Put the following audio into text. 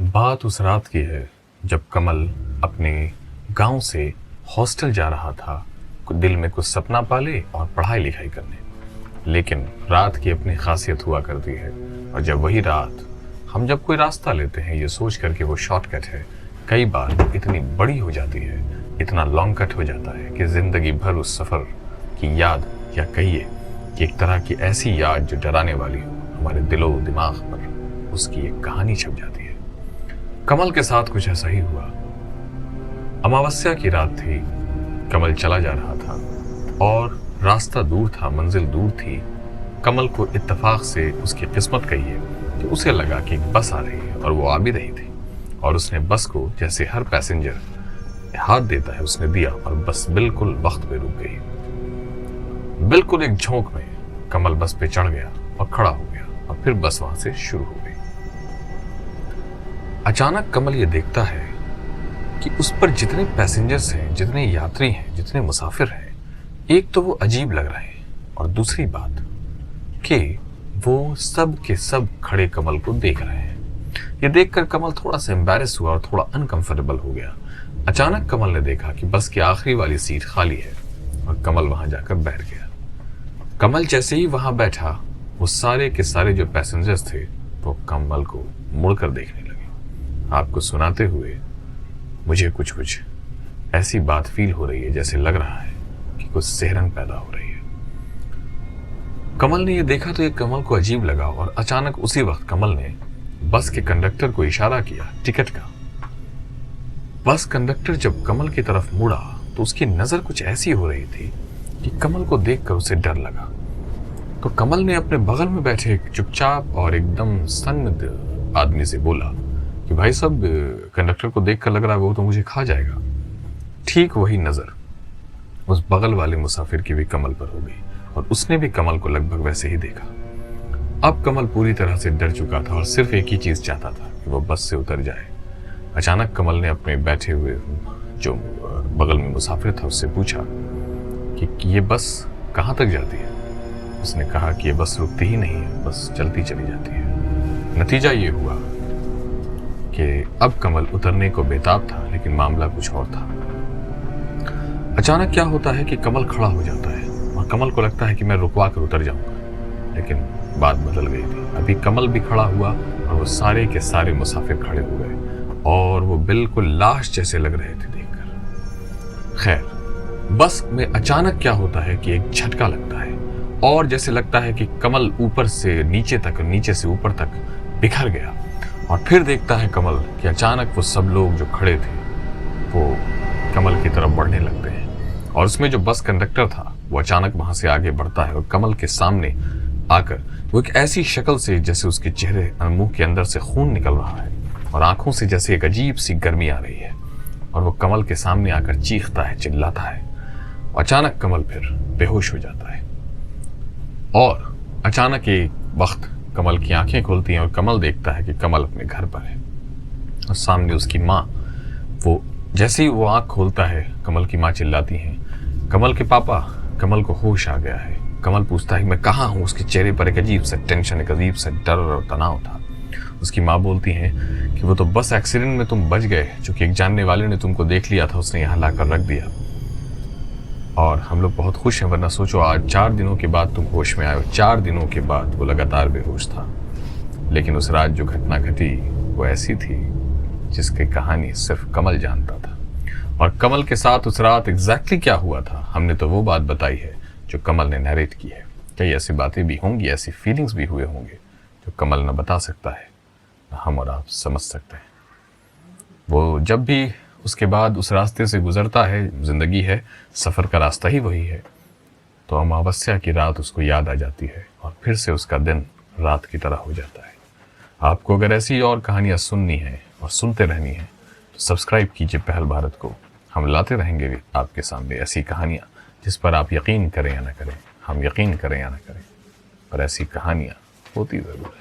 बात उस रात की है जब कमल अपने गांव से हॉस्टल जा रहा था। दिल में कुछ सपना पाले और पढ़ाई लिखाई करने। लेकिन रात की अपनी खासियत हुआ करती है, और जब वही रात हम जब कोई रास्ता लेते हैं ये सोच कर कि वो शॉर्टकट है, कई बार इतनी बड़ी हो जाती है, इतना लॉन्ग कट हो जाता है कि जिंदगी भर उस सफ़र की याद, या कहिए कि एक तरह की ऐसी याद जो डराने वाली हो, हमारे दिलो दिमाग पर उसकी एक कहानी छप जाती है। कमल के साथ कुछ ऐसा ही हुआ। अमावस्या की रात थी, कमल चला जा रहा था और रास्ता दूर था, मंजिल दूर थी। कमल को इत्तेफाक से उसकी किस्मत कही है कि उसे लगा कि एक बस आ रही है, और वो आ भी रही थी। और उसने बस को, जैसे हर पैसेंजर हाथ देता है, उसने दिया और बस बिल्कुल वक्त पे रुक गई। बिल्कुल एक झोंक में कमल बस पे चढ़ गया और खड़ा हो गया, और फिर बस वहां से शुरू हो गई। अचानक कमल ये देखता है कि उस पर जितने पैसेंजर्स हैं, जितने यात्री हैं, जितने मुसाफिर हैं, एक तो वो अजीब लग रहे हैं, और दूसरी बात कि वो सब के सब खड़े कमल को देख रहे हैं। ये देखकर कमल थोड़ा सा एम्बैरेस हुआ और थोड़ा अनकंफर्टेबल हो गया। अचानक कमल ने देखा कि बस की आखिरी वाली सीट खाली है, और कमल वहां जाकर बैठ गया। कमल जैसे ही वहां बैठा, वो सारे के सारे जो पैसेंजर्स थे वो कमल को मुड़कर देखने लगे। आपको सुनाते हुए मुझे कुछ ऐसी बात फील हो रही है, जैसे लग रहा है कि कुछ सिहरन पैदा हो रही है। कमल ने ये देखा तो ये कमल को अजीब लगा, और अचानक उसी वक्त कमल ने बस के कंडक्टर को इशारा किया टिकट का। बस कंडक्टर जब कमल की तरफ मुड़ा तो उसकी नजर कुछ ऐसी हो रही थी कि कमल को देखकर उसे डर लगा। तो कमल ने अपने बगल में बैठे एक चुपचाप और एकदम सन्नद्ध आदमी से बोला कि भाई साहब, कंडक्टर को देखकर लग रहा है वो तो मुझे खा जाएगा। ठीक वही नजर उस बगल वाले मुसाफिर की भी कमल पर हो गई, और उसने भी कमल को लगभग वैसे ही देखा। अब कमल पूरी तरह से डर चुका था और सिर्फ एक ही चीज चाहता था कि वो बस से उतर जाए। अचानक कमल ने अपने बैठे हुए जो बगल में मुसाफिर था उससे पूछा कि ये बस कहाँ तक जाती है। उसने कहा कि ये बस रुकती ही नहीं है, बस चलती चली जाती है। नतीजा ये हुआ कि अब कमल उतरने को बेताब था, लेकिन मामला कुछ और था। अचानक क्या होता है कि कमल खड़ा हो जाता है, और कमल को लगता है कि मैं रुकवा कर उतर जाऊंगा, लेकिन बात बदल गई थी। अभी कमल भी खड़ा हुआ और वो सारे के सारे मुसाफिर खड़े हो गए, और वो बिल्कुल लाश जैसे लग रहे थे देखकर। खैर, बस में अचानक क्या होता है कि एक झटका लगता है, और जैसे लगता है कि कमल ऊपर से नीचे तक, नीचे से ऊपर तक बिखर गया। और फिर देखता है कमल कि अचानक वो सब लोग जो खड़े थे वो कमल की तरफ बढ़ने लगते हैं, और उसमें जो बस कंडक्टर था वो अचानक वहां से आगे बढ़ता है, और कमल के सामने आकर वो एक ऐसी शक्ल से, जैसे उसके चेहरे मुंह के अंदर से खून निकल रहा है, और आंखों से जैसे एक अजीब सी गर्मी आ रही है, और वो कमल के सामने आकर चीखता है, चिल्लाता है। अचानक कमल फिर बेहोश हो जाता है, और अचानक एक वक्त कमल की आंखें खुलती हैं, और कमल देखता है कि कमल अपने घर पर है, और सामने उसकी माँ। वो जैसे ही वो आंख खोलता है, कमल की माँ चिल्लाती हैं, कमल के पापा। कमल को होश आ गया है। कमल पूछता है कि मैं कहाँ हूँ। उसके चेहरे पर एक अजीब सा टेंशन, एक अजीब सा डर और तनाव था। उसकी माँ बोलती हैं कि वो तो बस एक्सीडेंट में तुम बच गए, चूंकि एक जानने वाले ने तुमको देख लिया था, उसने यहाँ लाकर रख दिया, और हम लोग बहुत खुश हैं। वरना सोचो, आज 4 दिनों के बाद तुम होश में आए हो। 4 दिनों के बाद वो लगातार बेहोश था। लेकिन उस रात जो घटना घटी वो ऐसी थी जिसकी कहानी सिर्फ कमल जानता था। और कमल के साथ उस रात एग्जैक्टली क्या हुआ था, हमने तो वो बात बताई है जो कमल ने नरेट की है। कई ऐसी बातें भी होंगी, ऐसी फीलिंग्स भी हुए होंगे जो कमल न बता सकता है, न हम और आप समझ सकते हैं। वो जब भी उसके बाद उस रास्ते से गुजरता है, जिंदगी है, सफ़र का रास्ता ही वही है, तो अमावस्या की रात उसको याद आ जाती है, और फिर से उसका दिन रात की तरह हो जाता है। आपको अगर ऐसी और कहानियाँ सुननी है और सुनते रहनी है तो सब्सक्राइब कीजिए पहल भारत को। हम लाते रहेंगे आपके सामने ऐसी कहानियाँ जिस पर आप यकीन करें या ना करें, हम यकीन करें या ना करें, पर ऐसी कहानियाँ होती ज़रूर है।